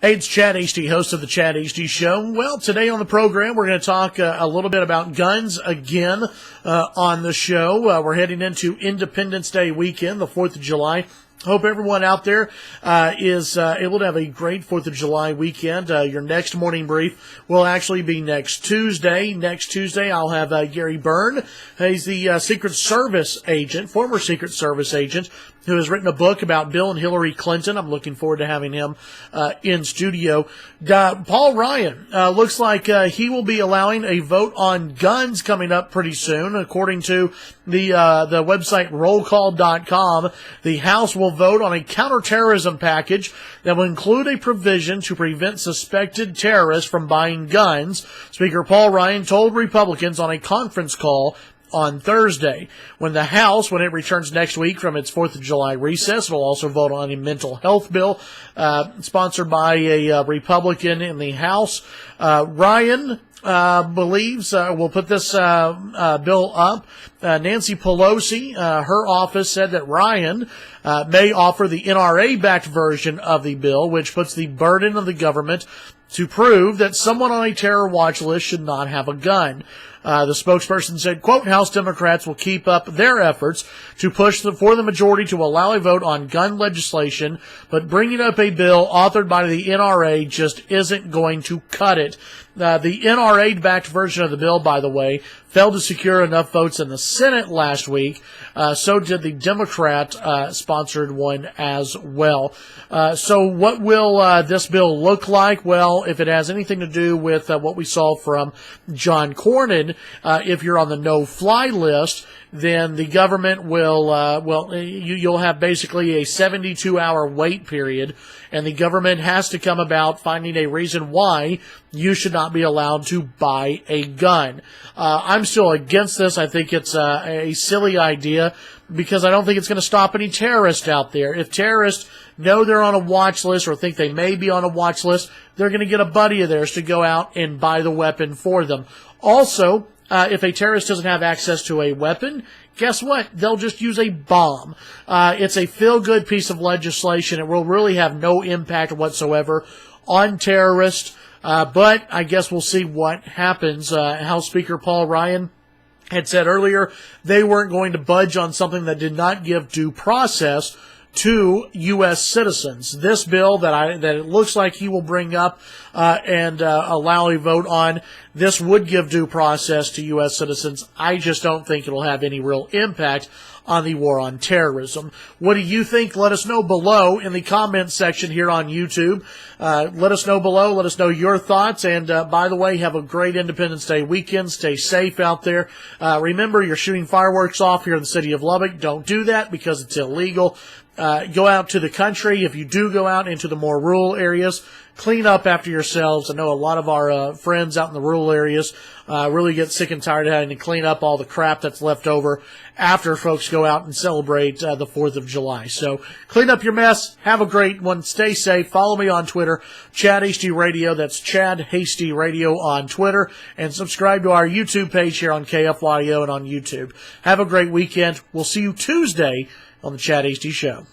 Hey, it's Chad Hasty, host of the Chad Hasty Show. Well, today on the program, we're going to talk a little bit about guns again on the show. We're heading into Independence Day weekend, the 4th of July. Hope everyone out there is able to have a great 4th of July weekend. Your next morning brief will actually be next Tuesday. Next Tuesday, I'll have Gary Byrne. He's the Secret Service agent, former Secret Service agent, who has written a book about Bill and Hillary Clinton. I'm looking forward to having him in studio. Paul Ryan looks like he will be allowing a vote on guns coming up pretty soon. According to the website rollcall.com, the House will vote on a counterterrorism package that will include a provision to prevent suspected terrorists from buying guns. Speaker Paul Ryan told Republicans on a conference call on Thursday. When the House, when it returns next week from its 4th of July recess, will also vote on a mental health bill sponsored by a Republican in the House. Ryan believes will put this bill up. Nancy Pelosi, her office said that Ryan may offer the NRA-backed version of the bill, which puts the burden of the government to prove that someone on a terror watch list should not have a gun. The spokesperson said, quote, House Democrats will keep up their efforts to push for the majority to allow a vote on gun legislation, but bringing up a bill authored by the NRA just isn't going to cut it. The NRA-backed version of the bill, by the way, failed to secure enough votes in the Senate last week. So did the Democrat-sponsored one as well. So what will this bill look like? Well, if it has anything to do with what we saw from John Cornyn, if you're on the no-fly list, then the government will, you'll have basically a 72-hour wait period, and the government has to come about finding a reason why you should not be allowed to buy a gun. I'm still against this. I think it's a silly idea because I don't think it's going to stop any terrorists out there. If terrorists know they're on a watch list or think they may be on a watch list, they're going to get a buddy of theirs to go out and buy the weapon for them. Also, if a terrorist doesn't have access to a weapon, guess what? They'll just use a bomb. It's a feel-good piece of legislation. It will really have no impact whatsoever on terrorists, but I guess we'll see what happens. House Speaker Paul Ryan had said earlier they weren't going to budge on something that did not give due process to U.S. citizens. This bill that it looks like he will bring up and allow a vote on, this would give due process to U.S. citizens. I just don't think it'll have any real impact on the war on terrorism. What do you think? Let us know below in the comments section here on YouTube. Let us know below. Let us know your thoughts. And by the way, have a great Independence Day weekend. Stay safe out there. Remember, you're shooting fireworks off here in the city of Lubbock. Don't do that because it's illegal. Go out to the country. If you do go out into the more rural areas, clean up after yourselves. I know a lot of our friends out in the rural areas really get sick and tired of having to clean up all the crap that's left over after folks go out and celebrate the 4th of July. So clean up your mess. Have a great one. Stay safe. Follow me on Twitter, Chad Hasty Radio. That's Chad Hasty Radio on Twitter. And subscribe to our YouTube page here on KFYO and on YouTube. Have a great weekend. We'll see you Tuesday on the Chad Hasty Show.